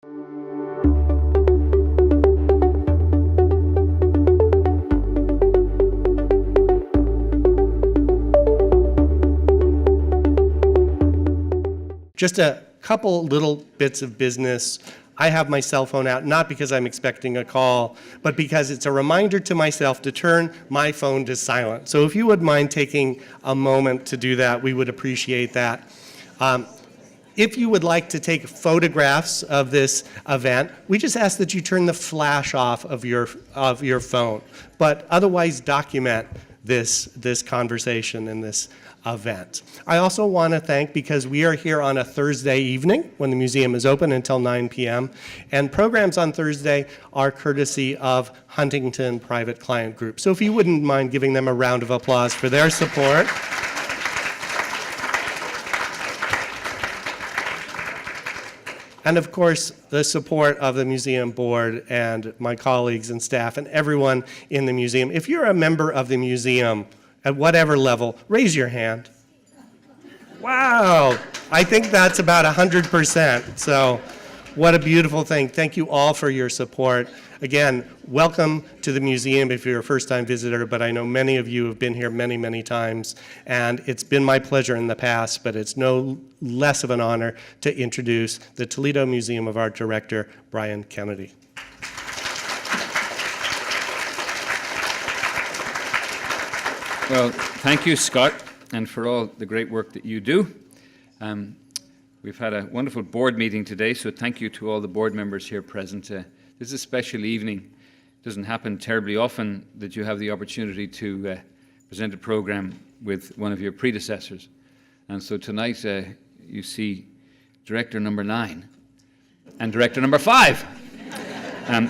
Just a couple little bits of business. I have my cell phone out, not because I'm expecting a call, but because it's a reminder to myself to turn my phone to silent. So if you would mind taking a moment to do that, we would appreciate that. If you would like to take photographs of this event, we just ask that you turn the flash off of your phone, but otherwise document this conversation and this event. I also want to thank, because we are here on a Thursday evening when the museum is open until 9 p.m., and programs on Thursday are courtesy of Huntington Private Client Group. So if you wouldn't mind giving them a round of applause for their support. And of course, the support of the museum board and my colleagues and staff and everyone in the museum. If you're a member of the museum at whatever level, raise your hand. Wow, I think that's about 100%. So what a beautiful thing. Thank you all for your support. Again, welcome to the museum if you're a first-time visitor, but I know many of you have been here many, many times, and it's been my pleasure in the past, but it's no less of an honor to introduce the Toledo Museum of Art Director, Brian Kennedy. Well, thank you, Scott, and for all the great work that you do. We've had a wonderful board meeting today, so thank you to all the board members here present. This is a special evening. It doesn't happen terribly often that you have the opportunity to present a program with one of your predecessors. And so tonight you see Director number 9 and Director number 5.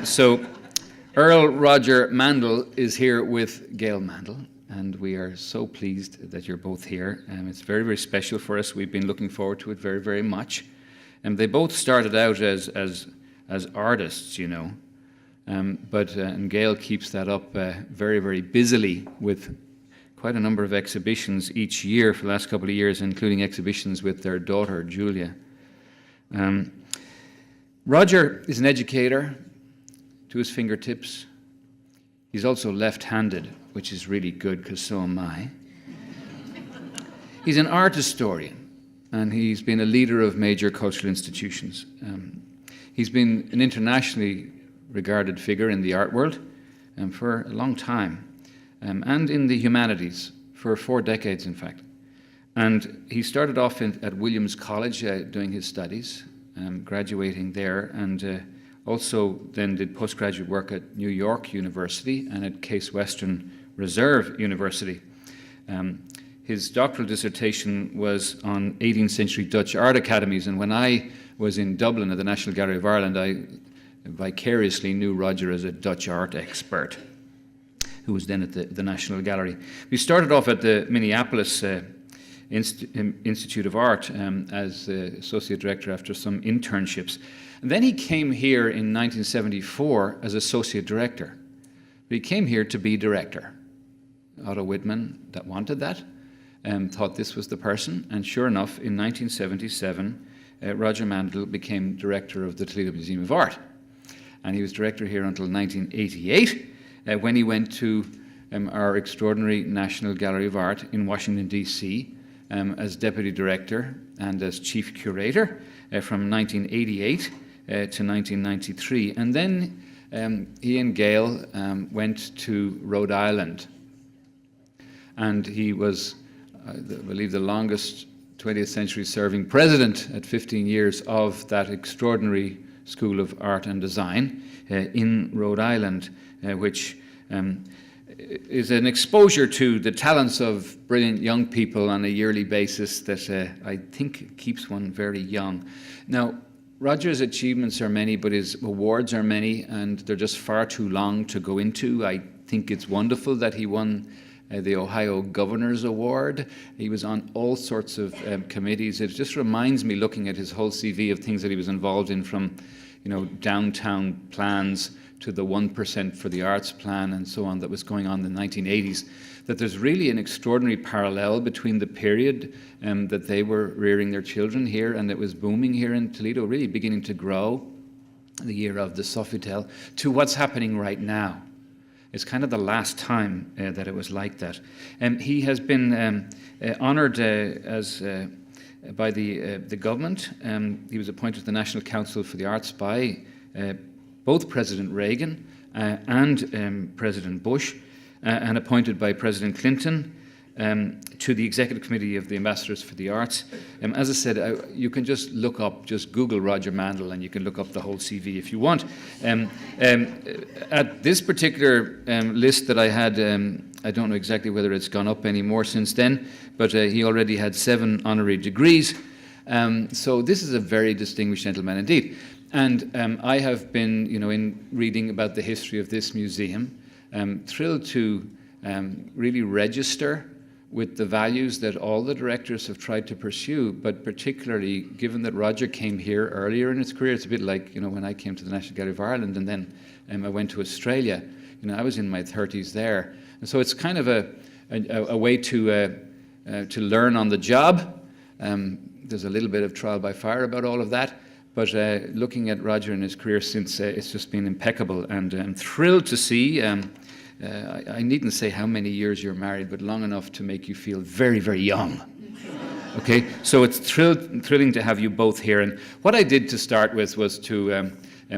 So Earl Roger Mandle is here with Gail Mandle, and we are so pleased that you're both here. It's very, very special for us. We've been looking forward to it very, very much. And they both started out as artists, you know, and Gail keeps that up very, very busily with quite a number of exhibitions each year for the last couple of years, including exhibitions with their daughter, Julia. Roger is an educator to his fingertips. He's also left-handed, which is really good because so am I. He's an art historian, and he's been a leader of major cultural institutions. He's been an internationally regarded figure in the art world for a long time, and in the humanities for 4 decades, in fact. And he started off at Williams College doing his studies, graduating there, and also then did postgraduate work at New York University and at Case Western Reserve University. His doctoral dissertation was on 18th century Dutch art academies, and when I was in Dublin at the National Gallery of Ireland, I vicariously knew Roger as a Dutch art expert who was then at the National Gallery. We started off at the Minneapolis Institute of Art as associate director after some internships. And then he came here in 1974 as associate director. But he came here to be director. Otto Whitman that wanted that, thought this was the person, and sure enough, in 1977, Roger Mandle became director of the Toledo Museum of Art. And he was director here until 1988, when he went to our extraordinary National Gallery of Art in Washington, D.C., as deputy director and as chief curator from 1988 to 1993. And then he and Gail went to Rhode Island. And he was, I believe, the longest 20th century serving president at 15 years of that extraordinary School of Art and Design in Rhode Island, which is an exposure to the talents of brilliant young people on a yearly basis that I think keeps one very young. Now, Roger's achievements are many, but his awards are many, and they're just far too long to go into. I think it's wonderful that he won the Ohio Governor's Award. He was on all sorts of committees. It just reminds me, looking at his whole CV, of things that he was involved in, from, you know, downtown plans to the 1% for the arts plan and so on that was going on in the 1980s, that there's really an extraordinary parallel between the period that they were rearing their children here and it was booming here in Toledo, really beginning to grow, the year of the Sofitel, to what's happening right now. It's kind of the last time that it was like that. He has been honoured by the government. He was appointed to the National Council for the Arts by both President Reagan and President Bush, and appointed by President Clinton to the Executive Committee of the Ambassadors for the Arts. As I said, you can just look up, just Google Roger Mandle, and you can look up the whole CV if you want. At this particular list that I had, I don't know exactly whether it's gone up anymore since then, but he already had 7 honorary degrees. So this is a very distinguished gentleman indeed. And I have been, in reading about the history of this museum, thrilled to really register with the values that all the directors have tried to pursue, but particularly given that Roger came here earlier in his career. It's a bit like, when I came to the National Gallery of Ireland and then I went to Australia. I was in my 30s there. And so it's kind of a way to learn on the job. There's a little bit of trial by fire about all of that. But looking at Roger and his career since, it's just been impeccable, and I'm thrilled to see. I needn't say how many years you're married, but long enough to make you feel very, very young. Okay, so it's thrilling to have you both here. And what I did to start with was to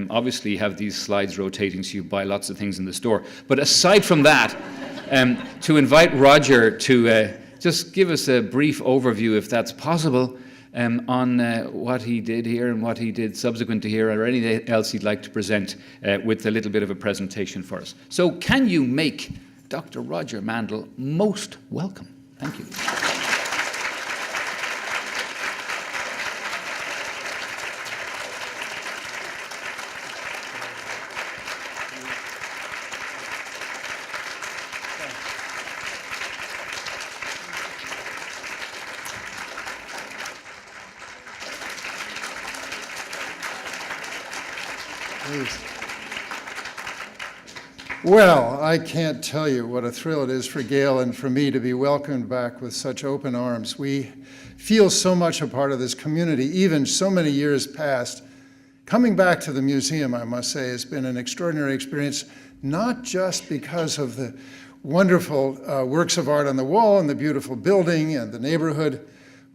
obviously have these slides rotating so you buy lots of things in the store. But aside from that, to invite Roger to just give us a brief overview, if that's possible, on what he did here and what he did subsequent to here, or anything else he'd like to present with a little bit of a presentation for us. So can you make Dr. Roger Mandle most welcome? Thank you. Well, I can't tell you what a thrill it is for Gail and for me to be welcomed back with such open arms. We feel so much a part of this community, even so many years past. Coming back to the museum, I must say, has been an extraordinary experience, not just because of the wonderful works of art on the wall and the beautiful building and the neighborhood,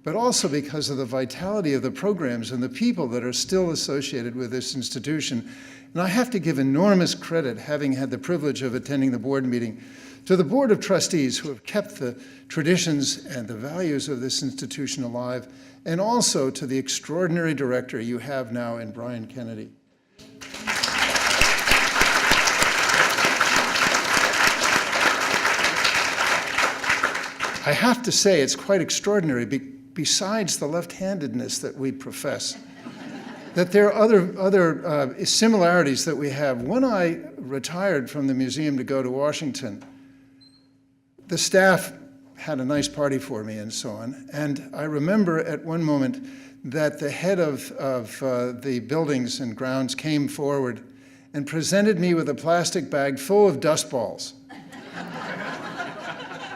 but also because of the vitality of the programs and the people that are still associated with this institution. And I have to give enormous credit, having had the privilege of attending the board meeting, to the Board of Trustees who have kept the traditions and the values of this institution alive, and also to the extraordinary director you have now in Brian Kennedy. I have to say it's quite extraordinary, besides the left-handedness that we profess, that there are other similarities that we have. When I retired from the museum to go to Washington, the staff had a nice party for me and so on. And I remember at one moment that the head of the buildings and grounds came forward and presented me with a plastic bag full of dust balls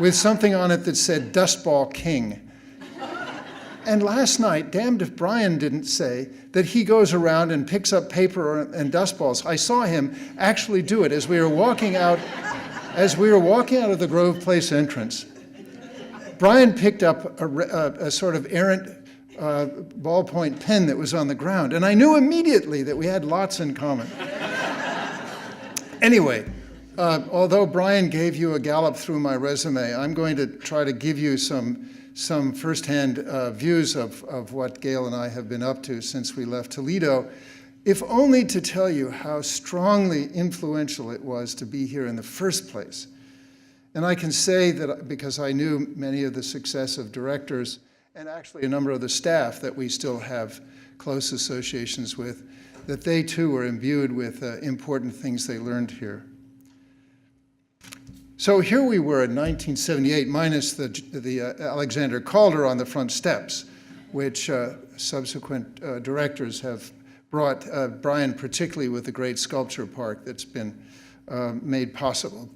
with something on it that said Dust Ball King. And last night, damned if Brian didn't say that he goes around and picks up paper and dust balls. I saw him actually do it as we were walking out of the Grove Place entrance. Brian picked up a sort of errant ballpoint pen that was on the ground, and I knew immediately that we had lots in common. Anyway, although Brian gave you a gallop through my resume, I'm going to try to give you some firsthand views of what Gail and I have been up to since we left Toledo, if only to tell you how strongly influential it was to be here in the first place. And I can say that because I knew many of the successive directors and actually a number of the staff that we still have close associations with, that they too were imbued with important things they learned here. So here we were in 1978, minus the Alexander Calder on the front steps, which subsequent directors have brought, Brian particularly with the great sculpture park that's been made possible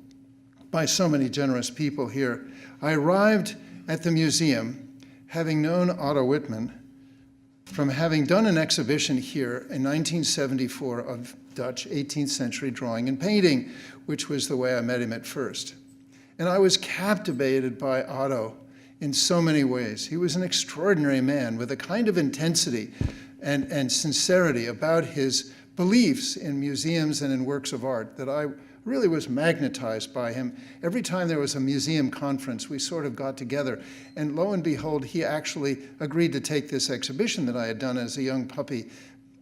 by so many generous people here. I arrived at the museum having known Otto Whitman from having done an exhibition here in 1974 of Dutch 18th century drawing and painting, which was the way I met him at first. And I was captivated by Otto in so many ways. He was an extraordinary man with a kind of intensity and sincerity about his beliefs in museums and in works of art that I really was magnetized by him. Every time there was a museum conference, we sort of got together. And lo and behold, he actually agreed to take this exhibition that I had done as a young puppy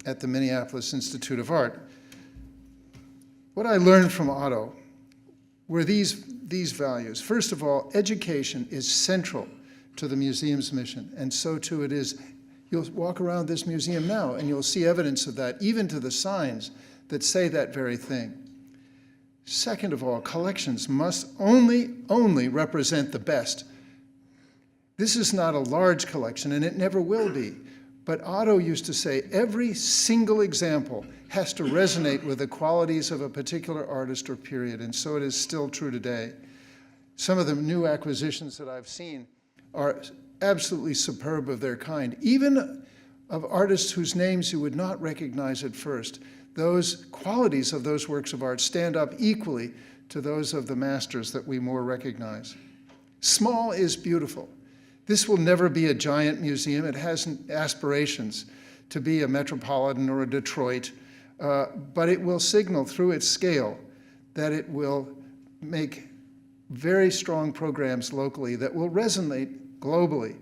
at the Minneapolis Institute of Art. What I learned from Otto were these values. First of all, education is central to the museum's mission, and so too it is. You'll walk around this museum now, and you'll see evidence of that, even to the signs that say that very thing. Second of all, collections must only represent the best. This is not a large collection, and it never will be. But Otto used to say every single example has to resonate with the qualities of a particular artist or period, and so it is still true today. Some of the new acquisitions that I've seen are absolutely superb of their kind, even of artists whose names you would not recognize at first. Those qualities of those works of art stand up equally to those of the masters that we more recognize. Small is beautiful. This will never be a giant museum. It has aspirations to be a Metropolitan or a Detroit, but it will signal through its scale that it will make very strong programs locally that will resonate globally.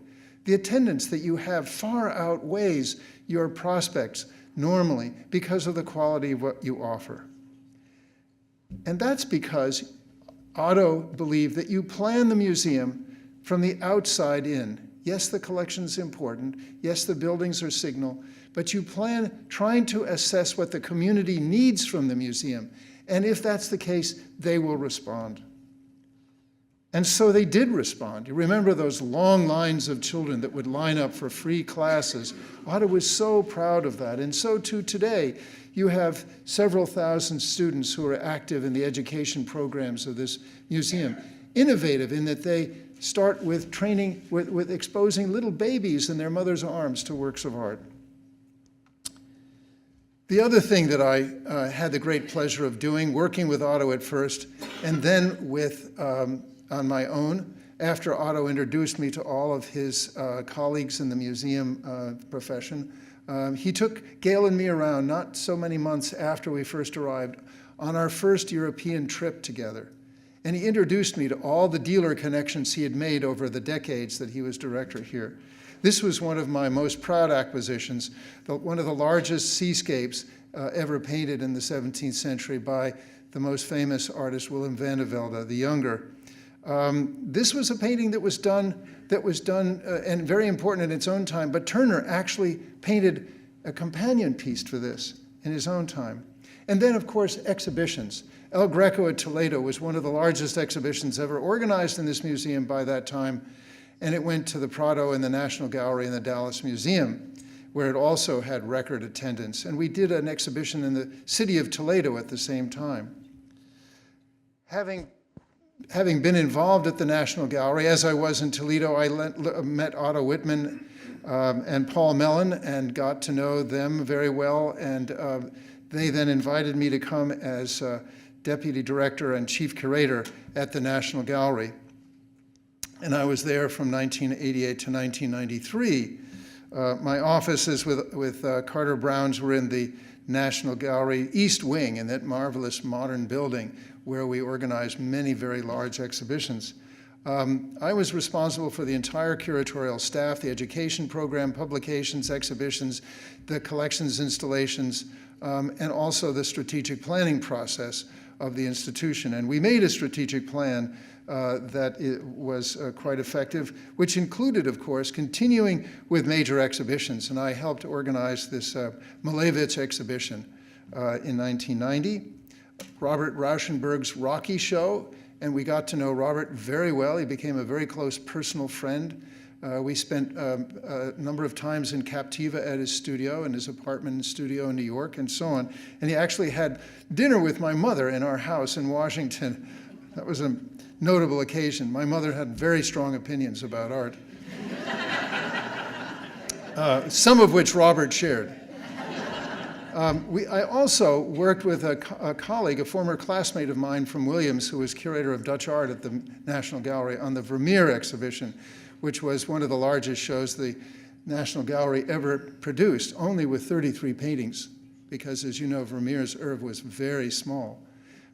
The attendance that you have far outweighs your prospects normally because of the quality of what you offer. And that's because Otto believed that you plan the museum from the outside in. Yes, the collection's important. Yes, the buildings are signal, but you plan trying to assess what the community needs from the museum. And if that's the case, they will respond. And so they did respond. You remember those long lines of children that would line up for free classes. Otto was so proud of that. And so too today, you have several thousand students who are active in the education programs of this museum. Innovative in that they start with training, with exposing little babies in their mother's arms to works of art. The other thing that I had the great pleasure of doing, working with Otto at first, and then with on my own, after Otto introduced me to all of his colleagues in the museum profession, he took Gail and me around not so many months after we first arrived on our first European trip together. And he introduced me to all the dealer connections he had made over the decades that he was director here. This was one of my most proud acquisitions, one of the largest seascapes ever painted in the 17th century by the most famous artist, Willem van der Velde, the Younger. This was a painting that was done and very important in its own time, but Turner actually painted a companion piece for this in his own time. And then, of course, exhibitions. El Greco at Toledo was one of the largest exhibitions ever organized in this museum by that time, and it went to the Prado and the National Gallery and the Dallas Museum, where it also had record attendance. And we did an exhibition in the city of Toledo at the same time. Having been involved at the National Gallery, as I was in Toledo, I met Otto Whitman and Paul Mellon and got to know them very well, and they then invited me to come as Deputy Director and Chief Curator at the National Gallery. And I was there from 1988 to 1993. My offices with Carter Browns were in the National Gallery East Wing, in that marvelous modern building where we organized many very large exhibitions. I was responsible for the entire curatorial staff, the education program, publications, exhibitions, the collections installations, and also the strategic planning process of the institution. And we made a strategic plan that was quite effective, which included, of course, continuing with major exhibitions. And I helped organize this Malevich exhibition in 1990, Robert Rauschenberg's Rocky Show, and we got to know Robert very well. He became a very close personal friend. We spent a number of times in Captiva at his studio, in his apartment and studio in New York, and so on. And he actually had dinner with my mother in our house in Washington. That was a notable occasion. My mother had very strong opinions about art. some of which Robert shared. I also worked with a colleague, a former classmate of mine from Williams, who was curator of Dutch art at the National Gallery, on the Vermeer exhibition, which was one of the largest shows the National Gallery ever produced, only with 33 paintings, because as you know, Vermeer's oeuvre was very small.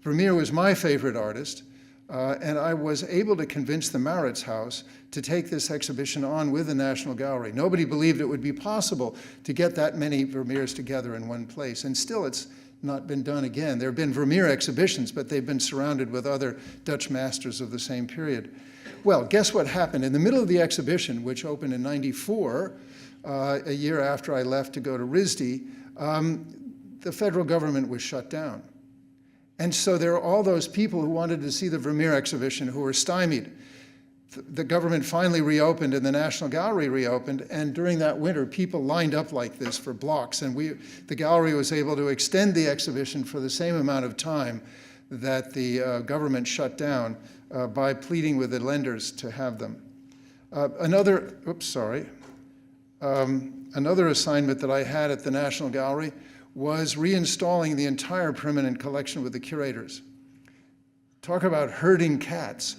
Vermeer was my favorite artist, and I was able to convince the Maritz House to take this exhibition on with the National Gallery. Nobody believed it would be possible to get that many Vermeers together in one place, and still it's not been done again. There have been Vermeer exhibitions, but they've been surrounded with other Dutch masters of the same period. Well, guess what happened? In the middle of the exhibition, which opened in '94, a year after I left to go to RISD, the federal government was shut down. And so there are all those people who wanted to see the Vermeer exhibition who were stymied. The government finally reopened and the National Gallery reopened, and during that winter, people lined up like this for blocks, and the gallery was able to extend the exhibition for the same amount of time that the government shut down by pleading with the lenders to have them. Another assignment that I had at the National Gallery was reinstalling the entire permanent collection with the curators. Talk about herding cats.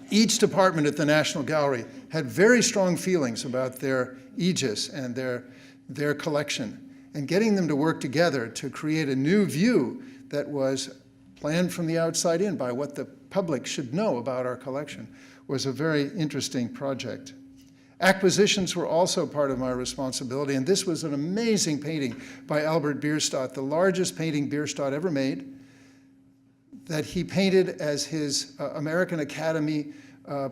Each department at the National Gallery had very strong feelings about their aegis and their collection, and getting them to work together to create a new view that was planned from the outside in by what the public should know about our collection was a very interesting project. Acquisitions were also part of my responsibility, and this was an amazing painting by Albert Bierstadt, the largest painting Bierstadt ever made, that he painted as his American Academy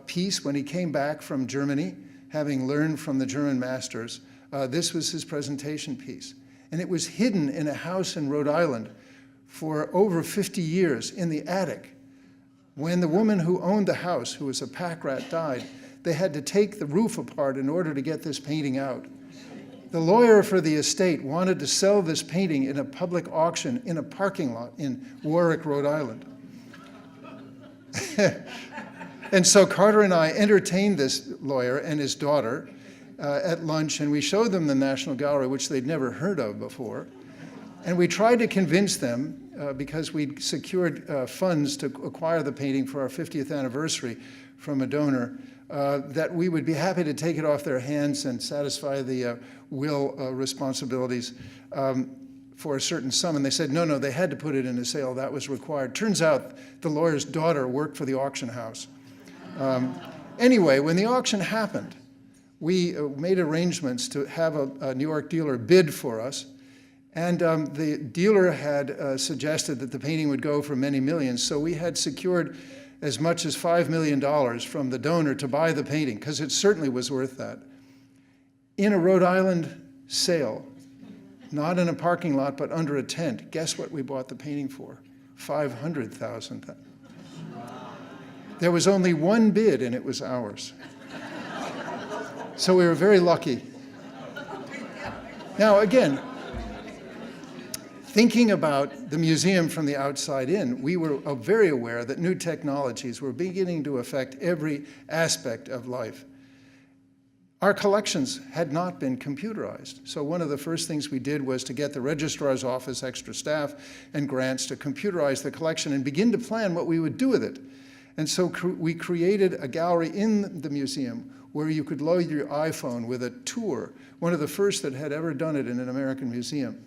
piece when he came back from Germany, having learned from the German masters. This was his presentation piece. And it was hidden in a house in Rhode Island for over 50 years in the attic. When the woman who owned the house, who was a pack rat, died, they had to take the roof apart in order to get this painting out. The lawyer for the estate wanted to sell this painting in a public auction in a parking lot in Warwick, Rhode Island. And so Carter and I entertained this lawyer and his daughter at lunch, and we showed them the National Gallery, which they'd never heard of before. And we tried to convince them, because we'd secured funds to acquire the painting for our 50th anniversary from a donor, that we would be happy to take it off their hands and satisfy the will responsibilities for a certain sum. And they said, no, they had to put it in a sale. That was required. Turns out the lawyer's daughter worked for the auction house. Anyway, when the auction happened, we made arrangements to have a New York dealer bid for us. And the dealer had suggested that the painting would go for many millions. So we had secured as much as $5 million from the donor to buy the painting, because it certainly was worth that. In a Rhode Island sale, not in a parking lot, but under a tent, guess what we bought the painting for? $500,000. There was only one bid, and it was ours. So we were very lucky. Now, again, thinking about the museum from the outside in, we were very aware that new technologies were beginning to affect every aspect of life. Our collections had not been computerized. So one of the first things we did was to get the registrar's office extra staff and grants to computerize the collection and begin to plan what we would do with it. And so we created a gallery in the museum where you could load your iPhone with a tour, one of the first that had ever done it in an American museum.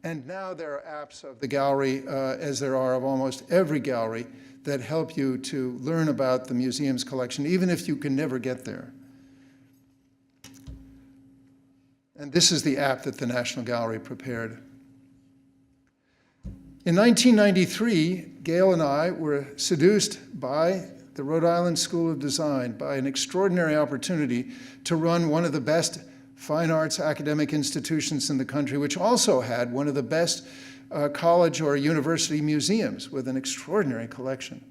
And now there are apps of the gallery, as there are of almost every gallery, that help you to learn about the museum's collection, even if you can never get there. And this is the app that the National Gallery prepared. In 1993, Gail and I were seduced by the Rhode Island School of Design, by an extraordinary opportunity to run one of the best fine arts academic institutions in the country, which also had one of the best college or university museums with an extraordinary collection,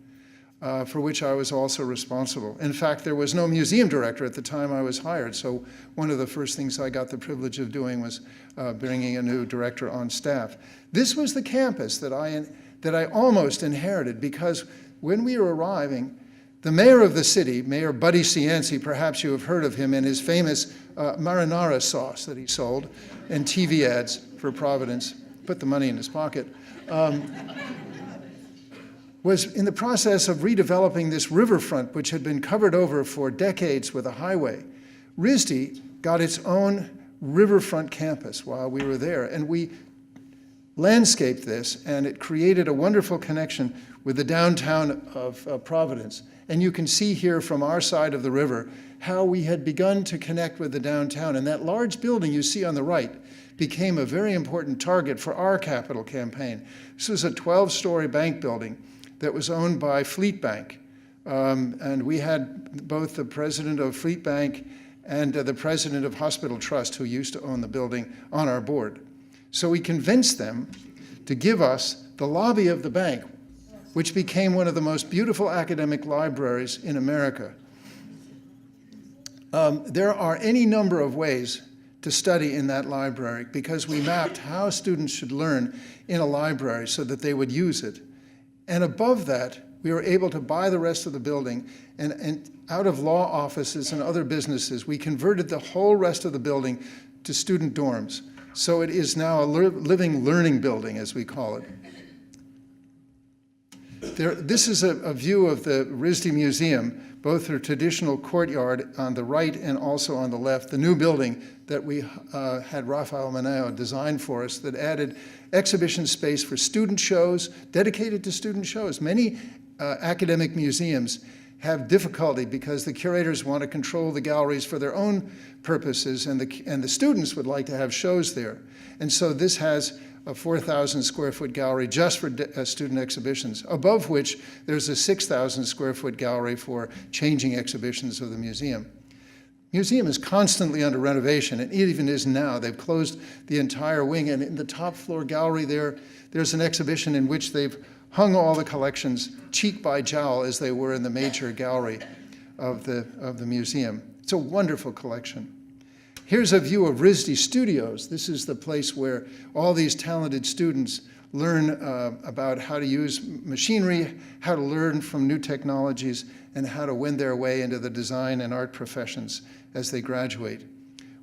for which I was also responsible. In fact, there was no museum director at the time I was hired, so one of the first things I got the privilege of doing was bringing a new director on staff. This was the campus that I almost inherited, because when we were arriving, The mayor of the city, Mayor Buddy Cianci, perhaps you have heard of him and his famous marinara sauce that he sold in TV ads for Providence, put the money in his pocket, was in the process of redeveloping this riverfront, which had been covered over for decades with a highway. RISD got its own riverfront campus while we were there, and we landscaped this, and it created a wonderful connection with the downtown of Providence. And you can see here from our side of the river how we had begun to connect with the downtown. And that large building you see on the right became a very important target for our capital campaign. This was a 12-story bank building that was owned by Fleet Bank. And we had both the president of Fleet Bank and the president of Hospital Trust, who used to own the building, on our board. So we convinced them to give us the lobby of the bank, which became one of the most beautiful academic libraries in America. There are any number of ways to study in that library because we mapped how students should learn in a library so that they would use it. And above that, we were able to buy the rest of the building, and out of law offices and other businesses, we converted the whole rest of the building to student dorms. So it is now a living learning building, as we call it. This is a view of the RISD Museum, both the traditional courtyard on the right and also on the left, the new building that we had Rafael Maneo design for us that added exhibition space for student shows, dedicated to student shows. Many academic museums have difficulty because the curators want to control the galleries for their own purposes, and the students would like to have shows there. And so this has a 4,000 square foot gallery just for student exhibitions, above which there's a 6,000 square foot gallery for changing exhibitions of the museum. Museum is constantly under renovation, and it even is now. They've closed the entire wing, and in the top floor gallery there's an exhibition in which they've hung all the collections cheek by jowl as they were in the major gallery of the museum. It's a wonderful collection. Here's a view of RISD Studios. This is the place where all these talented students learn about how to use machinery, how to learn from new technologies, and how to win their way into the design and art professions as they graduate.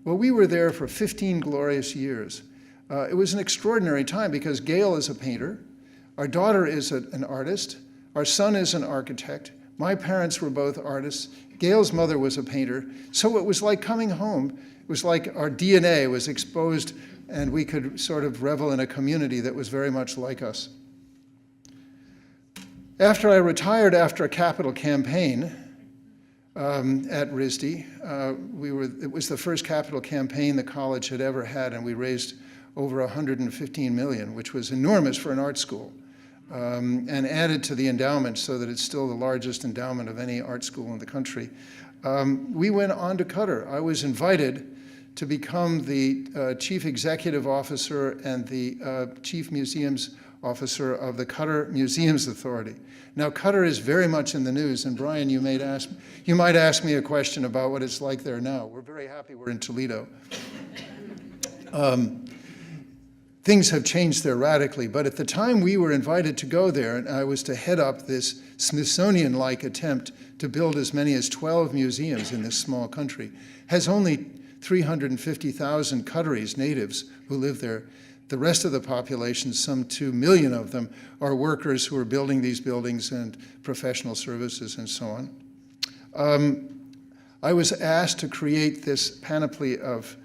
Well, we were there for 15 glorious years. It was an extraordinary time because Gail is a painter, our daughter is an artist, our son is an architect, my parents were both artists, Gail's mother was a painter, so it was like coming home. It was like our DNA was exposed and we could sort of revel in a community that was very much like us. After I retired after a capital campaign at RISD, it was the first capital campaign the college had ever had, and we raised over 115 million, which was enormous for an art school, and added to the endowment so that it's still the largest endowment of any art school in the country. We went on to Qatar. I was invited to become the chief executive officer and the chief museums officer of the Qatar Museums Authority. Now, Qatar is very much in the news, and Brian, you might ask me a question about what it's like there now. We're very happy we're in Toledo. Things have changed there radically, but at the time we were invited to go there, and I was to head up this Smithsonian-like attempt to build as many as 12 museums in this small country. Has only 350,000 Qataris, natives, who live there. The rest of the population, some 2 million of them, are workers who are building these buildings and professional services and so on. I was asked to create this panoply of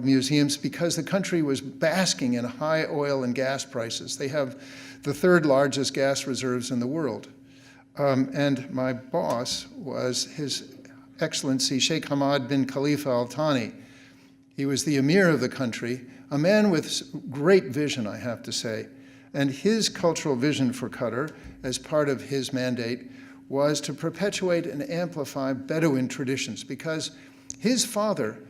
museums because the country was basking in high oil and gas prices. They have the third largest gas reserves in the world. And my boss was His Excellency Sheikh Hamad bin Khalifa Al Thani. He was the emir of the country, a man with great vision, I have to say. And his cultural vision for Qatar, as part of his mandate, was to perpetuate and amplify Bedouin traditions, because his father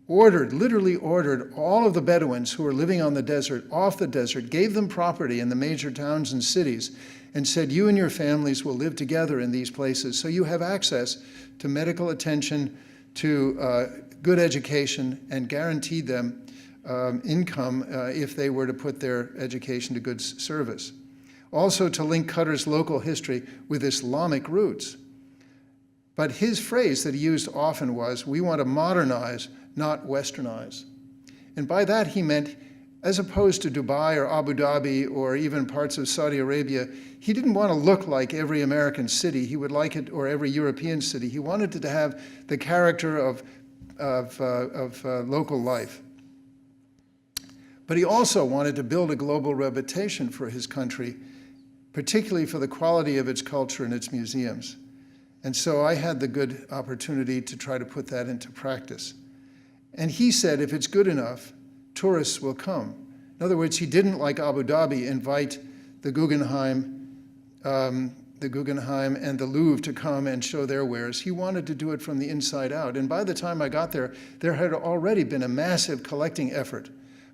literally ordered all of the Bedouins who were living on the desert off the desert, gave them property in the major towns and cities, and said, you and your families will live together in these places, so you have access to medical attention, to good education, and guaranteed them income if they were to put their education to good service. Also to link Qatar's local history with Islamic roots. But his phrase that he used often was, we want to modernize, not westernize. And by that he meant, as opposed to Dubai or Abu Dhabi or even parts of Saudi Arabia, he didn't want to look like every American city. He would like it, or every European city. He wanted it to have the character of local life. But he also wanted to build a global reputation for his country, particularly for the quality of its culture and its museums. And so I had the good opportunity to try to put that into practice. And he said, if it's good enough, tourists will come. In other words, he didn't, like Abu Dhabi, invite the Guggenheim and the Louvre to come and show their wares. He wanted to do it from the inside out. And by the time I got there, there had already been a massive collecting effort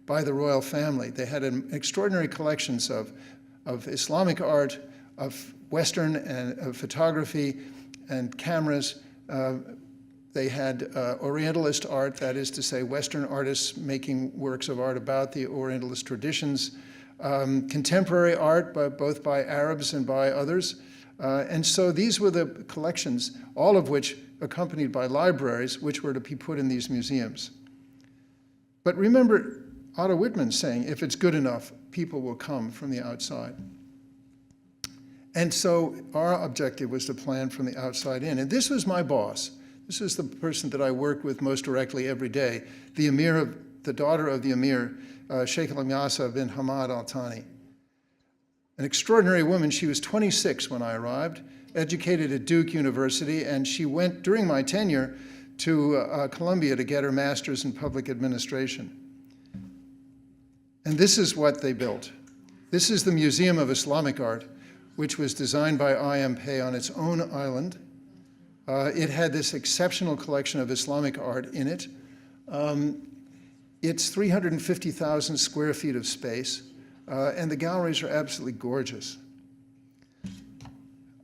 by the royal family. They had extraordinary collections of Islamic art, of Western and of photography and cameras. They had Orientalist art, that is to say, Western artists making works of art about the Orientalist traditions, contemporary art, both by Arabs and by others. And so these were the collections, all of which accompanied by libraries, which were to be put in these museums. But remember Otto Whitman saying, if it's good enough, people will come from the outside. And so our objective was to plan from the outside in. And this was my boss. This is the person that I worked with most directly every day, the daughter of the Emir, Sheikh al-Miyasa bin Hamad al-Thani. An extraordinary woman. She was 26 when I arrived, educated at Duke University, and she went, during my tenure, to Columbia to get her master's in public administration. And this is what they built. This is the Museum of Islamic Art, which was designed by I.M. Pei on its own island. It had this exceptional collection of Islamic art in it. It's 350,000 square feet of space, and the galleries are absolutely gorgeous.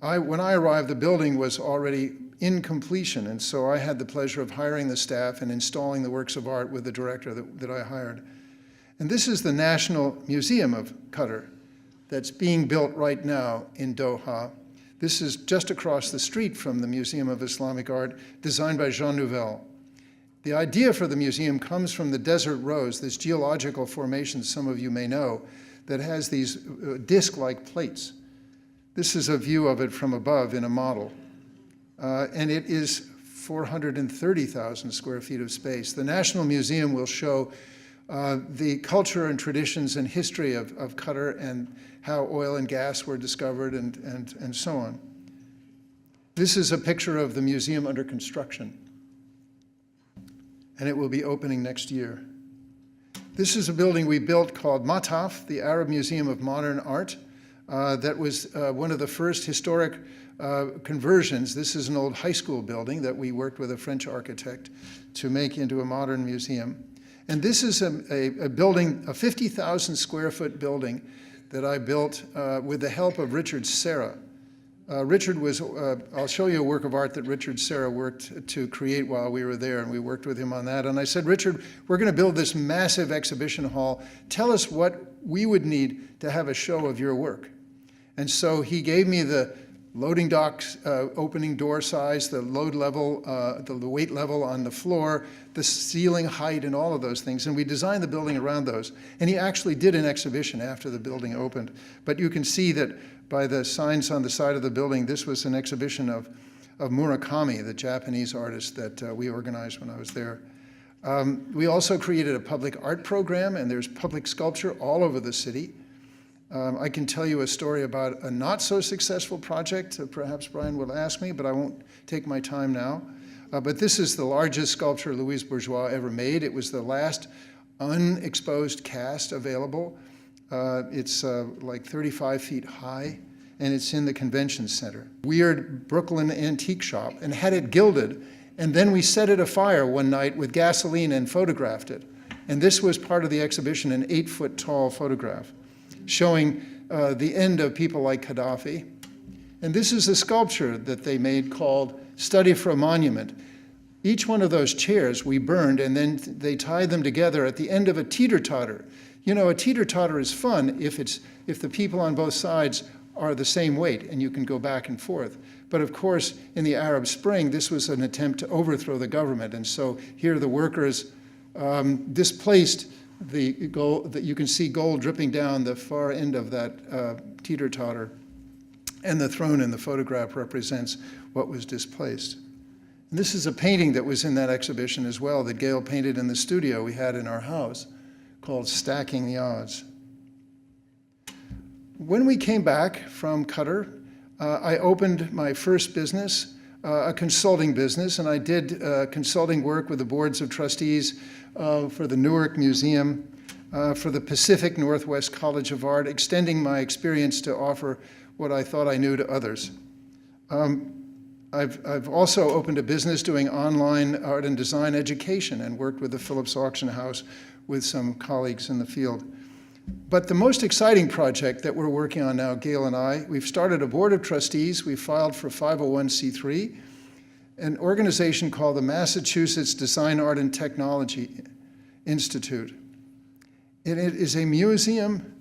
When I arrived, the building was already in completion, and so I had the pleasure of hiring the staff and installing the works of art with the director that I hired. And this is the National Museum of Qatar that's being built right now in Doha. This is just across the street from the Museum of Islamic Art, designed by Jean Nouvel. The idea for the museum comes from the Desert Rose, this geological formation some of you may know, that has these disc-like plates. This is a view of it from above in a model. And it is 430,000 square feet of space. The National Museum will show the culture and traditions and history of Qatar and how oil and gas were discovered and so on. This is a picture of the museum under construction, and it will be opening next year. This is a building we built called Mataf, the Arab Museum of Modern Art. That was one of the first historic conversions. This is an old high school building that we worked with a French architect to make into a modern museum. And this is a building, a 50,000 square foot building that I built with the help of Richard Serra. Richard was, I'll show you a work of art that Richard Serra worked to create while we were there, and we worked with him on that. And I said, Richard, we're going to build this massive exhibition hall. Tell us what we would need to have a show of your work. And so he gave me the loading docks, opening door size, the load level, the weight level on the floor, the ceiling height, and all of those things. And we designed the building around those. And he actually did an exhibition after the building opened. But you can see that by the signs on the side of the building, this was an exhibition of Murakami, the Japanese artist that we organized when I was there. We also created a public art program, and there's public sculpture all over the city. I can tell you a story about a not so successful project, perhaps Brian will ask me, but I won't take my time now. But this is the largest sculpture Louise Bourgeois ever made. It was the last unexposed cast available. It's like 35 feet high, and it's in the convention center. Weird Brooklyn antique shop, and had it gilded, and then we set it afire one night with gasoline and photographed it. And this was part of the exhibition, an 8-foot tall photograph, showing the end of people like Gaddafi. And this is a sculpture that they made called Study for a Monument. Each one of those chairs we burned, and then they tied them together at the end of a teeter-totter. You know, a teeter-totter is fun if the people on both sides are the same weight, and you can go back and forth. But of course, in the Arab Spring, this was an attempt to overthrow the government. And so here the workers displaced the gold, that you can see gold dripping down the far end of that teeter-totter. And the throne in the photograph represents what was displaced. And this is a painting that was in that exhibition as well, that Gail painted in the studio we had in our house, called Stacking the Odds. When we came back from Qatar, I opened my first business, a consulting business, and I did consulting work with the boards of trustees for the Newark Museum, for the Pacific Northwest College of Art, extending my experience to offer what I thought I knew to others. I've also opened a business doing online art and design education and worked with the Phillips Auction House with some colleagues in the field. But the most exciting project that we're working on now, Gail and I, we've started a board of trustees. We filed for 501c3, an organization called the Massachusetts Design, Art, and Technology Institute. And it is a museum,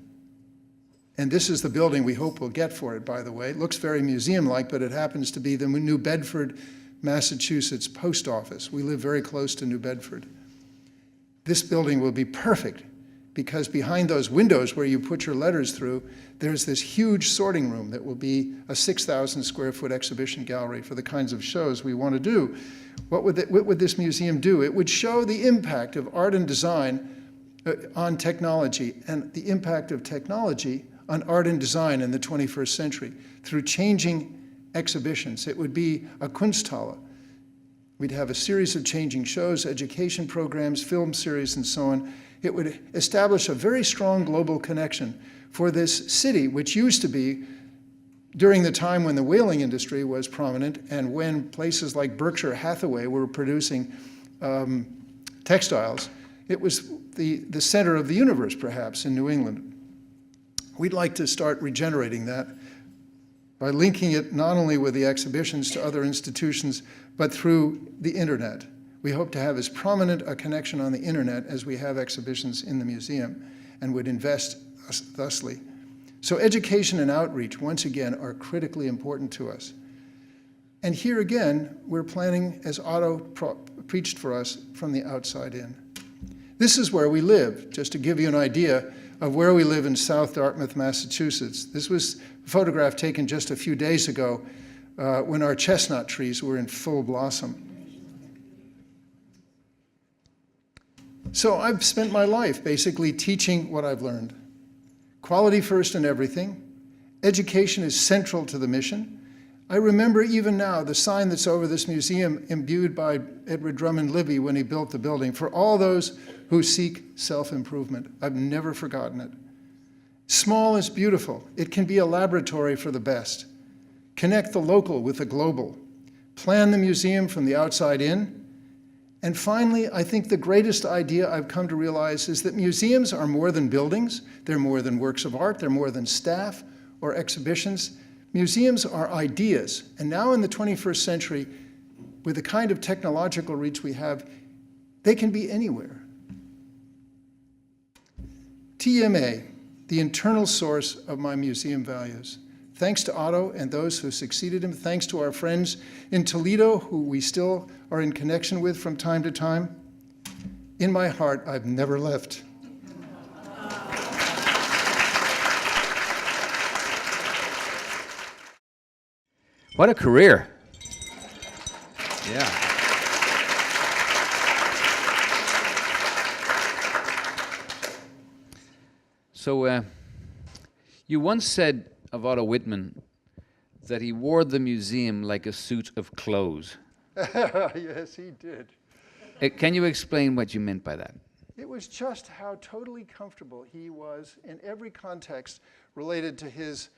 and this is the building we hope we'll get for it, by the way. It looks very museum-like, but it happens to be the New Bedford, Massachusetts post office. We live very close to New Bedford. This building will be perfect, because behind those windows where you put your letters through, there's this huge sorting room that will be a 6,000 square foot exhibition gallery for the kinds of shows we want to do. What would this museum do? It would show the impact of art and design on technology, and the impact of technology on art and design in the 21st century through changing exhibitions. It would be a Kunsthalle. We'd have a series of changing shows, education programs, film series, and so on. It would establish a very strong global connection for this city, which used to be, during the time when the whaling industry was prominent and when places like Berkshire Hathaway were producing textiles, it was the center of the universe, perhaps, in New England. We'd like to start regenerating that by linking it not only with the exhibitions to other institutions, but through the internet. We hope to have as prominent a connection on the internet as we have exhibitions in the museum, and would invest thusly. So education and outreach, once again, are critically important to us. And here again, we're planning, as Otto preached for us, from the outside in. This is where we live, just to give you an idea of where we live in South Dartmouth, Massachusetts. This was a photograph taken just a few days ago when our chestnut trees were in full blossom. So I've spent my life basically teaching what I've learned. Quality first in everything. Education is central to the mission. I remember even now the sign that's over this museum imbued by Edward Drummond Libby when he built the building, for all those who seek self-improvement. I've never forgotten it. Small is beautiful. It can be a laboratory for the best. Connect the local with the global. Plan the museum from the outside in. And finally, I think the greatest idea I've come to realize is that museums are more than buildings. They're more than works of art. They're more than staff or exhibitions. Museums are ideas. And now in the 21st century, with the kind of technological reach we have, they can be anywhere. TMA, the internal source of my museum values. Thanks to Otto and those who succeeded him. Thanks to our friends in Toledo, who we still are in connection with from time to time. In my heart, I've never left. What a career. Yeah. So you once said of Otto Whitman that he wore the museum like a suit of clothes. Yes, he did. Can you explain what you meant by that? It was just how totally comfortable he was in every context related to his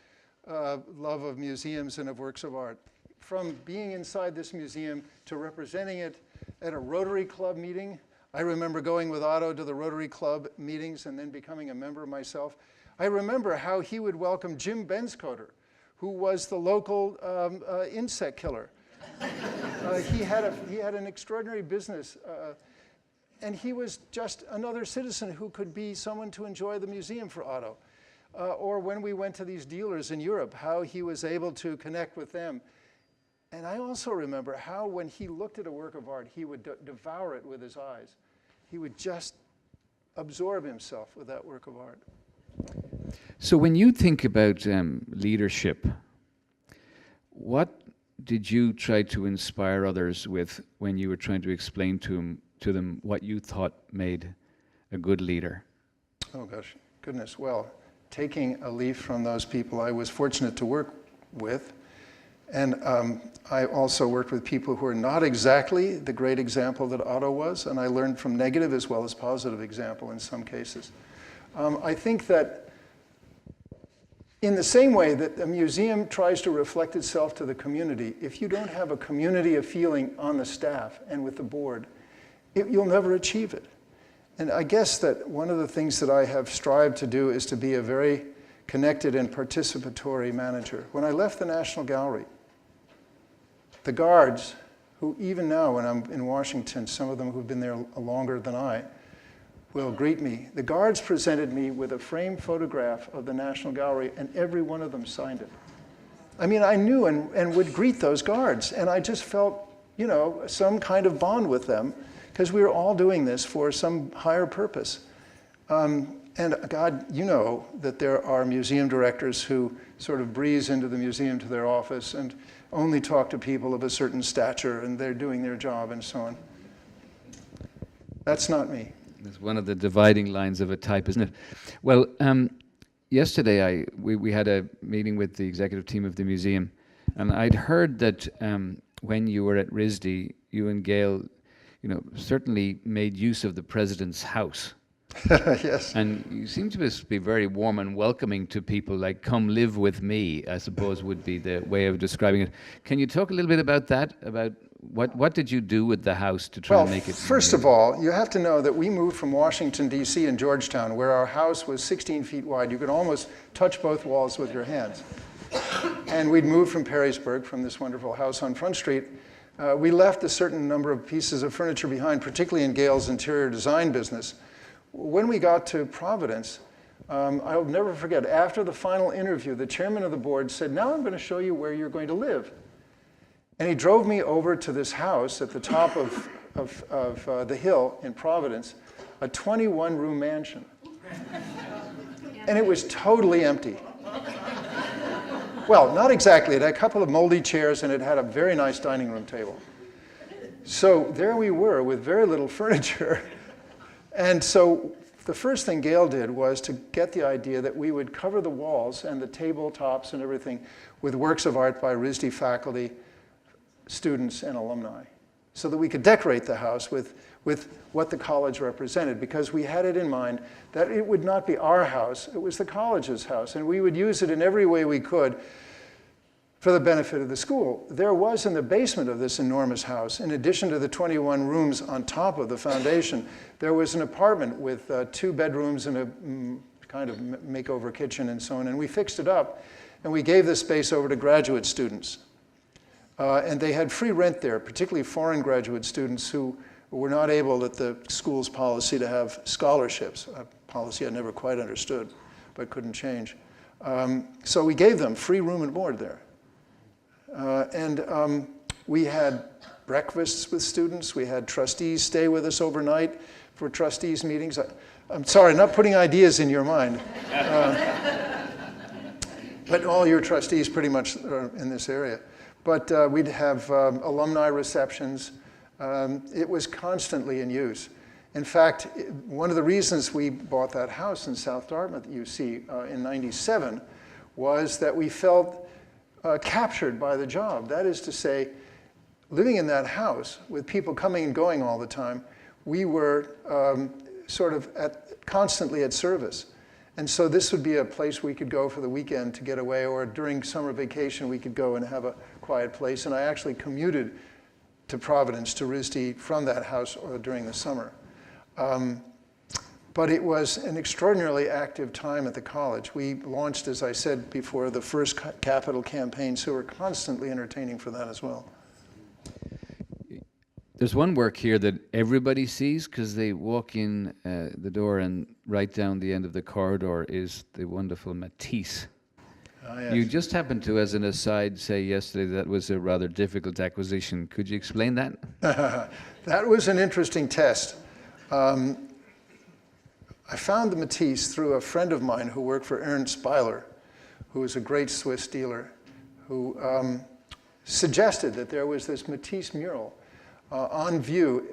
love of museums and of works of art. From being inside this museum to representing it at a Rotary Club meeting. I remember going with Otto to the Rotary Club meetings and then becoming a member myself. I remember how he would welcome Jim Benscoter, who was the local insect killer. He had an extraordinary business, and he was just another citizen who could be someone to enjoy the museum for Otto. Or when we went to these dealers in Europe, how he was able to connect with them. And I also remember how when he looked at a work of art, he would devour it with his eyes. He would just absorb himself with that work of art. So when you think about leadership, what did you try to inspire others with when you were trying to explain to them what you thought made a good leader? Oh gosh, goodness. Well, taking a leaf from those people I was fortunate to work with, and I also worked with people who are not exactly the great example that Otto was, and I learned from negative as well as positive example in some cases. I think that in the same way that a museum tries to reflect itself to the community, if you don't have a community of feeling on the staff and with the board, you'll never achieve it. And I guess that one of the things that I have strived to do is to be a very connected and participatory manager. When I left the National Gallery, the guards, who even now when I'm in Washington, some of them who've been there longer than I, will greet me. The guards presented me with a framed photograph of the National Gallery, and every one of them signed it. I mean, I knew and would greet those guards, and I just felt, you know, some kind of bond with them, because we were all doing this for some higher purpose. And God, you know that there are museum directors who sort of breeze into the museum to their office and only talk to people of a certain stature, and they're doing their job and so on. That's not me. It's one of the dividing lines of a type, isn't it? Well, yesterday we had a meeting with the executive team of the museum, and I'd heard that when you were at RISD, you and Gail, you know, certainly made use of the president's house. Yes. And you seem to be very warm and welcoming to people, like, come live with me, I suppose would be the way of describing it. Can you talk a little bit about that? About what did you do with the house to try and make it? First of all, you have to know that we moved from Washington, D.C. and Georgetown, where our house was 16 feet wide. You could almost touch both walls with your hands. And we'd moved from Perrysburg, from this wonderful house on Front Street. We left a certain number of pieces of furniture behind, particularly in Gail's interior design business. When we got to Providence, I'll never forget, after the final interview, the chairman of the board said, "Now I'm going to show you where you're going to live." And he drove me over to this house at the top of the hill in Providence, a 21-room mansion. And it was totally empty. Well, not exactly. It had a couple of moldy chairs, and it had a very nice dining room table. So there we were with very little furniture. And so the first thing Gail did was to get the idea that we would cover the walls and the tabletops and everything with works of art by RISD faculty, students, and alumni, so that we could decorate the house with what the college represented, because we had it in mind that it would not be our house, it was the college's house, and we would use it in every way we could for the benefit of the school. There was in the basement of this enormous house, in addition to the 21 rooms on top of the foundation, there was an apartment with 2 bedrooms and a kind of makeover kitchen and so on, and we fixed it up, and we gave this space over to graduate students. And they had free rent there, particularly foreign graduate students who were not able at the school's policy to have scholarships, a policy I never quite understood, but couldn't change. So we gave them free room and board there. And we had breakfasts with students. We had trustees stay with us overnight for trustees meetings. I'm sorry, not putting ideas in your mind. But all your trustees pretty much are in this area. But we'd have alumni receptions. It was constantly in use. In fact, one of the reasons we bought that house in South Dartmouth that you see in '97 was that we felt captured by the job. That is to say, living in that house with people coming and going all the time, we were sort of constantly at service. And so this would be a place we could go for the weekend to get away, or during summer vacation we could go and have a quiet place. And I actually commuted to Providence, to RISD, from that house during the summer. But it was an extraordinarily active time at the college. We launched, as I said before, the first capital campaign, so we're constantly entertaining for that as well. There's one work here that everybody sees because they walk in the door, and right down the end of the corridor is the wonderful Matisse. Yes. You just happened to, as an aside, say yesterday that was a rather difficult acquisition. Could you explain that? That was an interesting test. I found the Matisse through a friend of mine who worked for Ernst Speiler, who was a great Swiss dealer, who suggested that there was this Matisse mural on view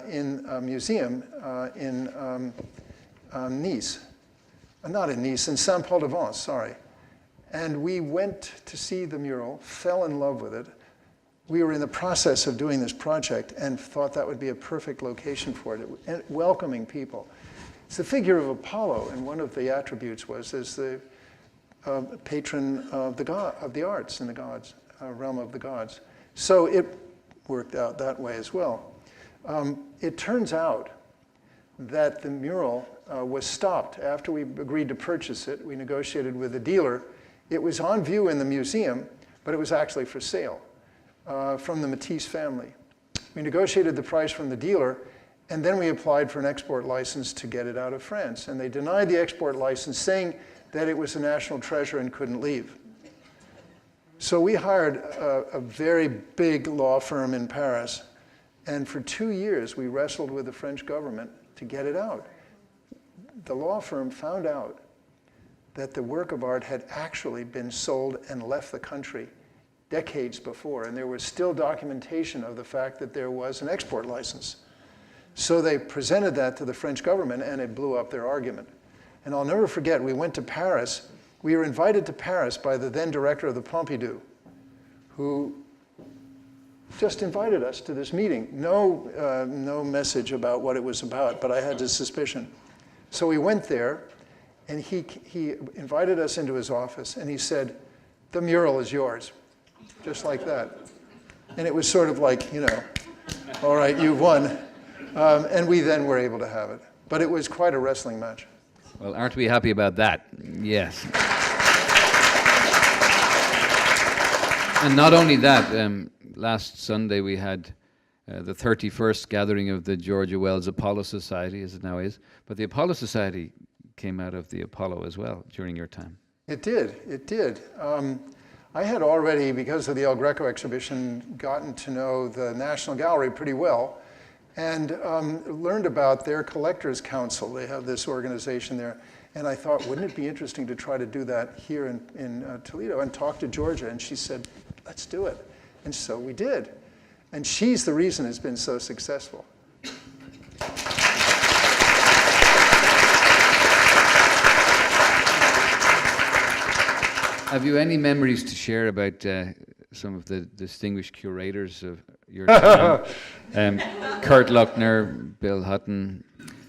in a museum in Nice. Not in Nice, in Saint-Paul-de-Vence, sorry. And we went to see the mural, fell in love with it. We were in the process of doing this project and thought that would be a perfect location for it, and welcoming people. It's the figure of Apollo, and one of the attributes was as the patron of the arts and the gods, realm of the gods. So it worked out that way as well. It turns out that the mural was stopped after we agreed to purchase it. We negotiated with the dealer. It was on view in the museum, but it was actually for sale from the Matisse family. We negotiated the price from the dealer, and then we applied for an export license to get it out of France. And they denied the export license, saying that it was a national treasure and couldn't leave. So we hired a very big law firm in Paris, and for 2 years we wrestled with the French government to get it out. The law firm found out that the work of art had actually been sold and left the country decades before, and there was still documentation of the fact that there was an export license. So they presented that to the French government, and it blew up their argument. And I'll never forget, we went to Paris. We were invited to Paris by the then director of the Pompidou, who just invited us to this meeting. No message about what it was about, but I had this suspicion. So we went there, and he invited us into his office, and he said, "The mural is yours," just like that. And it was sort of like, you know, all right, you've won. And we then were able to have it. But it was quite a wrestling match. Well, aren't we happy about that? Yes. And not only that, last Sunday we had the 31st gathering of the Georgia Wells Apollo Society, as it now is. But the Apollo Society came out of the Apollo as well during your time. It did. I had already, because of the El Greco exhibition, gotten to know the National Gallery pretty well, and learned about their Collectors Council. They have this organization there. And I thought, wouldn't it be interesting to try to do that here in Toledo, and talk to Georgia? And she said, let's do it. And so we did. And she's the reason it's been so successful. Have you any memories to share about some of the distinguished curators of your time? Kurt Luckner, Bill Hutton,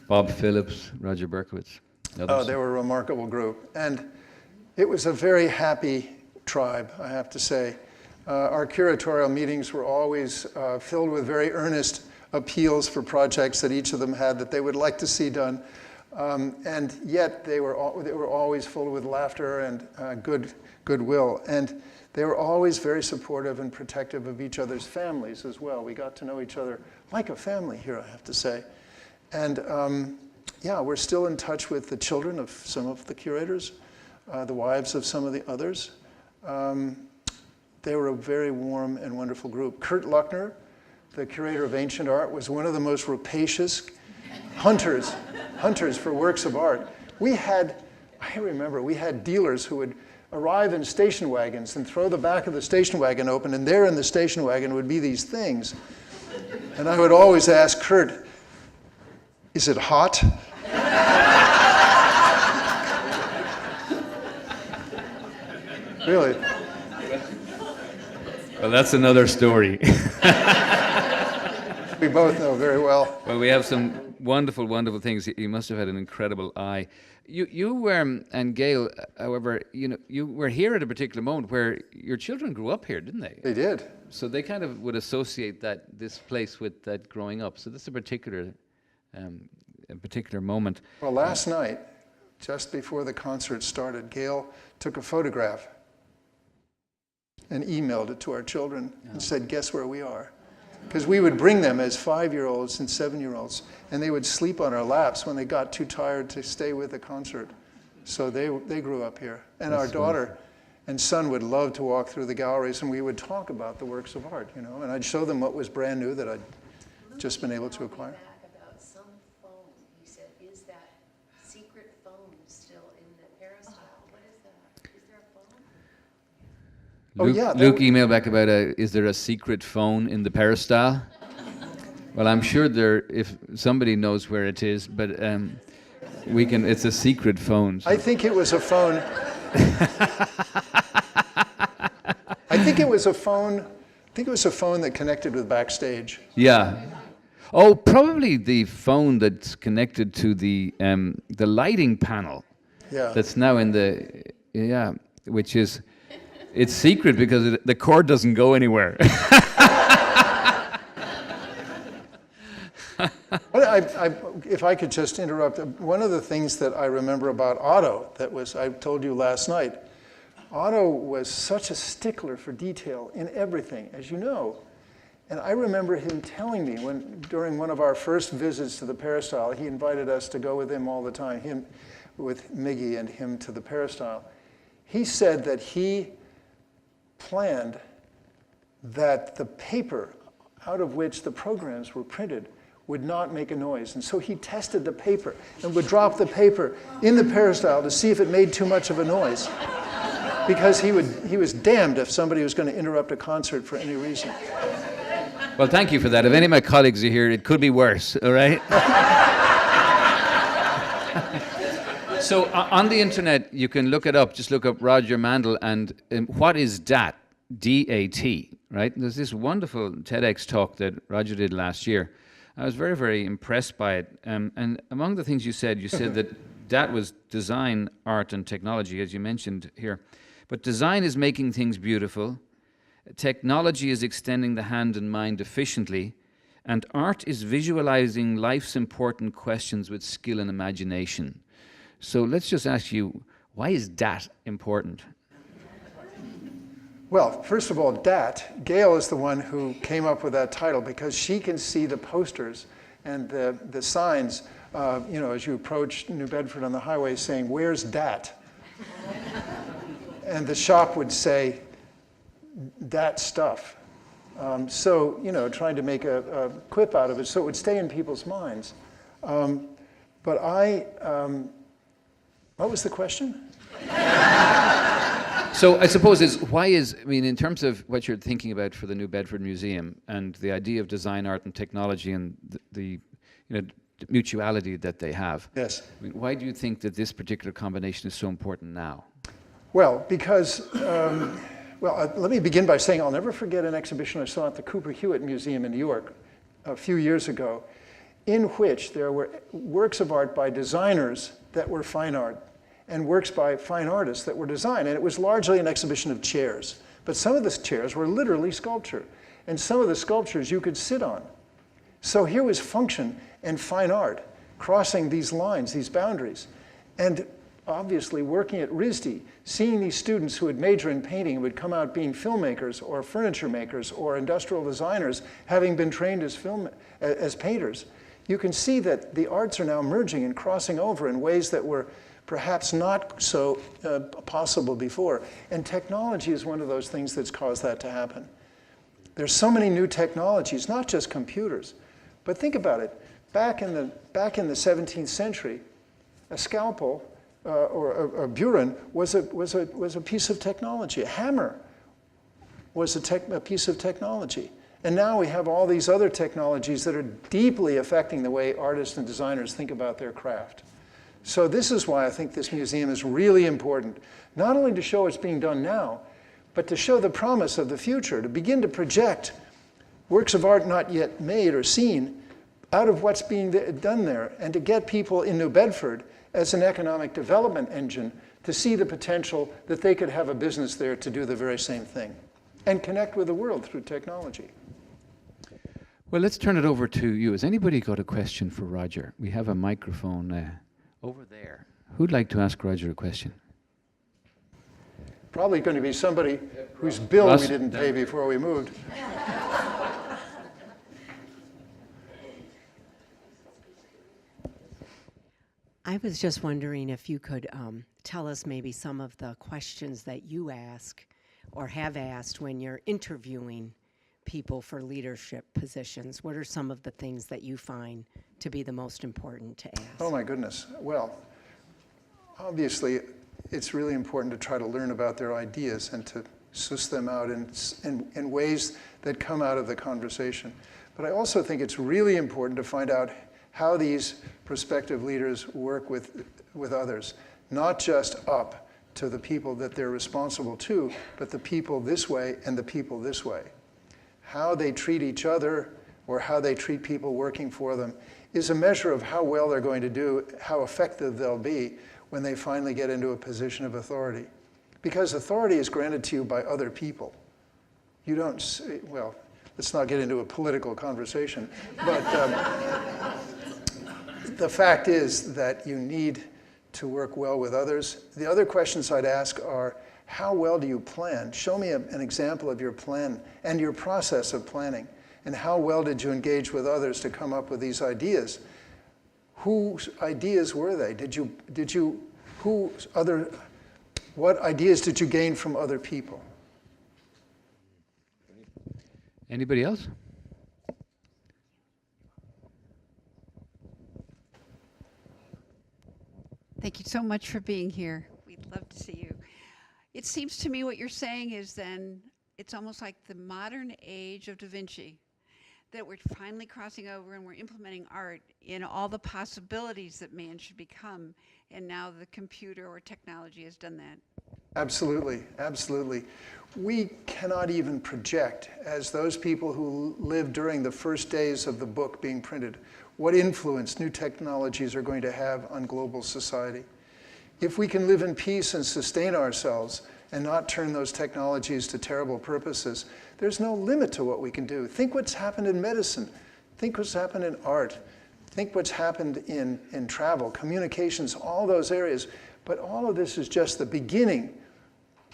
Bob Phillips, Roger Berkowitz. Others? Oh, they were a remarkable group. And it was a very happy tribe, I have to say. Our curatorial meetings were always filled with very earnest appeals for projects that each of them had that they would like to see done. And yet they were always full with laughter and goodwill. And they were always very supportive and protective of each other's families as well. We got to know each other like a family here, I have to say. And yeah, we're still in touch with the children of some of the curators, the wives of some of the others. They were a very warm and wonderful group. Kurt Luckner, the curator of ancient art, was one of the most rapacious hunters for works of art. I remember, we had dealers who would arrive in station wagons and throw the back of the station wagon open, and there in the station wagon would be these things. And I would always ask Kurt, is it hot? Really? Well, that's another story. We both know very well. Well, we have some wonderful, wonderful things. You must have had an incredible eye. You and Gail, however, you were here at a particular moment where your children grew up here, didn't they? They did. So they kind of would associate this place with that growing up. So this is a particular moment. Well, last night, just before the concert started, Gail took a photograph and emailed it to our children and said, guess where we are? Because we would bring them as 5-year-olds and 7-year-olds, and they would sleep on our laps when they got too tired to stay with the concert. So they grew up here. And our daughter and son would love to walk through the galleries, and we would talk about the works of art, you know, and I'd show them what was brand new that I'd just been able to acquire. About some phone. He said, is that secret phone still in the peristyle? What is that? Is there a phone? Oh, Luke, yeah, Luke emailed back about is there a secret phone in the peristyle? Well, I'm sure if somebody knows where it is, but it's a secret phone. So. I think it was a phone. I think it was a phone that connected with backstage. Yeah. Oh, probably the phone that's connected to the lighting panel. Yeah. That's now in which is, it's secret because the cord doesn't go anywhere. If I could just interrupt, one of the things that I remember about Otto I told you last night, Otto was such a stickler for detail in everything, as you know. And I remember him telling me during one of our first visits to the peristyle, he invited us to go with him all the time, with Miggy and him to the peristyle. He said that he planned that the paper out of which the programs were printed would not make a noise. And so he tested the paper and would drop the paper in the peristyle to see if it made too much of a noise. Because he was damned if somebody was going to interrupt a concert for any reason. Well, thank you for that. If any of my colleagues are here, it could be worse, all right? So on the internet, you can look it up. Just look up Roger Mandle and what is DAT? D-A-T, right? There's this wonderful TEDx talk that Roger did last year. I was very, very impressed by it. And among the things you said that DAT was design, art, and technology, as you mentioned here. But design is making things beautiful. Technology is extending the hand and mind efficiently. And art is visualizing life's important questions with skill and imagination. So let's just ask you, why is DAT important? Well, first of all, DAT, Gail is the one who came up with that title because she can see the posters and the signs, as you approach New Bedford on the highway saying, "Where's DAT?" And the shop would say, "DAT stuff." Trying to make a quip out of it so it would stay in people's minds. What was the question? So I suppose in terms of what you're thinking about for the New Bedford Museum and the idea of design, art, and technology and the mutuality that they have. Yes. Why do you think that this particular combination is so important now? Well, because, let me begin by saying I'll never forget an exhibition I saw at the Cooper Hewitt Museum in New York a few years ago, in which there were works of art by designers that were fine art, and works by fine artists that were design. And it was largely an exhibition of chairs. But some of the chairs were literally sculpture. And some of the sculptures you could sit on. So here was function and fine art crossing these lines, these boundaries. And obviously working at RISD, seeing these students who would major in painting would come out being filmmakers or furniture makers or industrial designers, having been trained as painters. You can see that the arts are now merging and crossing over in ways that were perhaps not so possible before. And technology is one of those things that's caused that to happen. There's so many new technologies, not just computers. But think about it. Back in the 17th century, a scalpel or a burin was a piece of technology. A hammer was a piece of technology. And now we have all these other technologies that are deeply affecting the way artists and designers think about their craft. So this is why I think this museum is really important, not only to show what's being done now, but to show the promise of the future, to begin to project works of art not yet made or seen out of what's being done there, and to get people in New Bedford as an economic development engine to see the potential that they could have a business there to do the very same thing and connect with the world through technology. Well, let's turn it over to you. Has anybody got a question for Roger? We have a microphone over there. Who'd like to ask Roger a question? Probably going to be somebody whose bill we didn't pay before we moved. I was just wondering if you could tell us maybe some of the questions that you ask or have asked when you're interviewing people for leadership positions. What are some of the things that you find to be the most important to ask? Oh my goodness. Well, obviously, it's really important to try to learn about their ideas and to suss them out in ways that come out of the conversation. But I also think it's really important to find out how these prospective leaders work with others, not just up to the people that they're responsible to, but the people this way and the people this way. How they treat each other or how they treat people working for them is a measure of how well they're going to do, how effective they'll be when they finally get into a position of authority. Because authority is granted to you by other people. You don't say, well, let's not get into a political conversation, but the fact is that you need to work well with others. The other questions I'd ask are, how well do you plan? Show me an example of your plan and your process of planning. And how well did you engage with others to come up with these ideas? Whose ideas were they? What ideas did you gain from other people? Anybody else? Thank you so much for being here. We'd love to see you. It seems to me what you're saying is then it's almost like the modern age of Da Vinci, that we're finally crossing over and we're implementing art in all the possibilities that man should become, and now the computer or technology has done that. Absolutely, absolutely. We cannot even project, as those people who lived during the first days of the book being printed, what influence new technologies are going to have on global society. If we can live in peace and sustain ourselves and not turn those technologies to terrible purposes, there's no limit to what we can do. Think what's happened in medicine. Think what's happened in art. Think what's happened in travel, communications, all those areas. But all of this is just the beginning.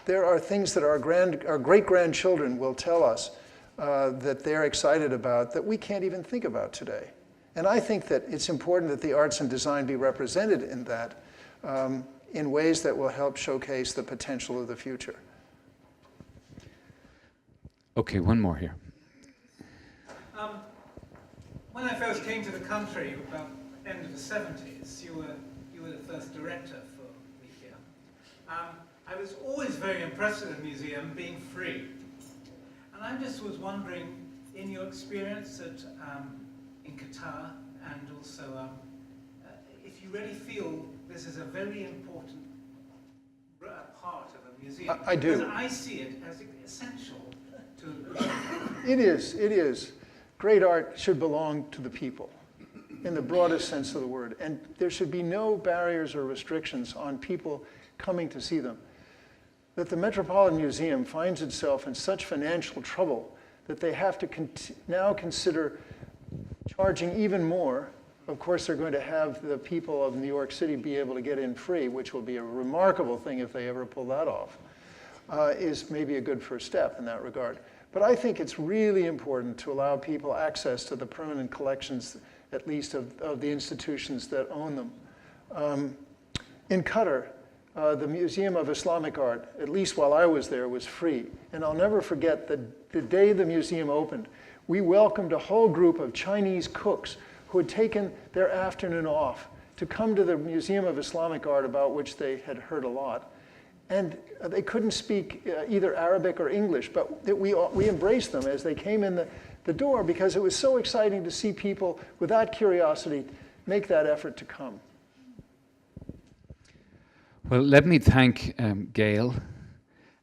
There are things that our great-grandchildren will tell us that they're excited about that we can't even think about today. And I think that it's important that the arts and design be represented in that in ways that will help showcase the potential of the future. Okay, one more here. When I first came to the country, about the end of the 70s, you were the first director for the museum. I was always very impressed with the museum being free. And I just was wondering, in your experience in Qatar, and also if you really feel this is a very important part of a museum. I do. Because I see it as essential to... It is. Great art should belong to the people, in the broadest sense of the word. And there should be no barriers or restrictions on people coming to see them. That the Metropolitan Museum finds itself in such financial trouble that they have to now consider charging even more. Of course, they're going to have the people of New York City be able to get in free, which will be a remarkable thing if they ever pull that off, is maybe a good first step in that regard. But I think it's really important to allow people access to the permanent collections, at least of the institutions that own them. In Qatar, the Museum of Islamic Art, at least while I was there, was free. And I'll never forget the day the museum opened, we welcomed a whole group of Chinese cooks who had taken their afternoon off to come to the Museum of Islamic Art, about which they had heard a lot. And they couldn't speak either Arabic or English, but we embraced them as they came in the door, because it was so exciting to see people with that curiosity make that effort to come. Well, let me thank Gail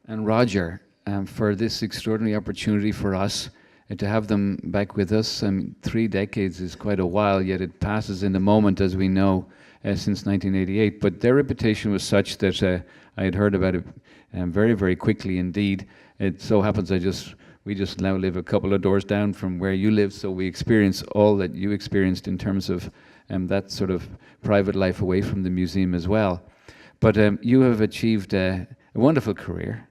and Roger for this extraordinary opportunity for us to have them back with us. 3 decades is quite a while, yet it passes in a moment, as we know, since 1988. But their reputation was such that I had heard about it very, very quickly indeed. It so happens we just now live a couple of doors down from where you live, so we experience all that you experienced in terms of that sort of private life away from the museum as well. But you have achieved a wonderful career.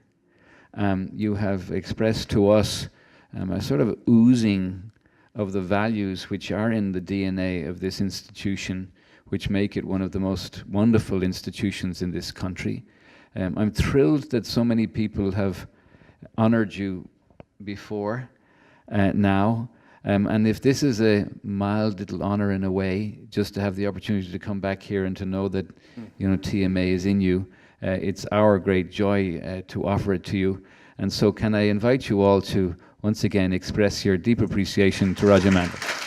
You have expressed to us a sort of oozing of the values which are in the DNA of this institution, which make it one of the most wonderful institutions in this country. I'm thrilled that so many people have honored you before now. And if this is a mild little honor in a way, just to have the opportunity to come back here and to know that, you know, TMA is in you, it's our great joy to offer it to you. And so can I invite you all to once again express your deep appreciation to Roger Mandle.